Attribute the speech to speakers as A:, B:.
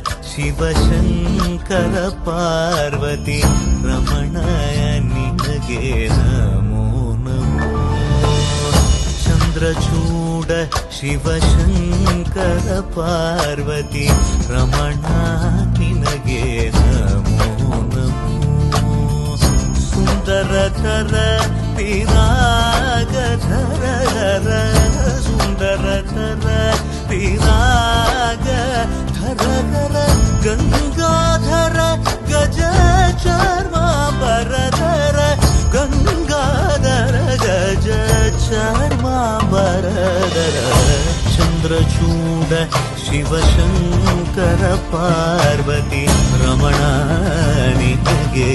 A: ಶಿವಶಂಕರ ಪಾರ್ವತಿ ರಮಣ ನಿನಗೆ ನಮೋ ನಮೋ. ಚಂದ್ರಚೂಡ ಶಿವಶಂಕರ ಪಾರ್ವತಿ ರಮಣ ನಿನಗೆ ನಮೋ ನಮೋ. ಸುಂದರಧರ ವಿರಾಗಧರ ಸುಂದರಧರ ವಿರಾಗಧರ ಗಂಗಾಧರ ಗಜ ಚರ್ಮಾಂಬರಧರ ಗಂಗಾಧರ ಗಜ ಚರ್ಮಾಂಬರಧರ. ಚಂದ್ರಚೂಡ ಶಿವಶಂಕರ ಪಾರ್ವತಿ ರಮಣ ನಿನಗೆ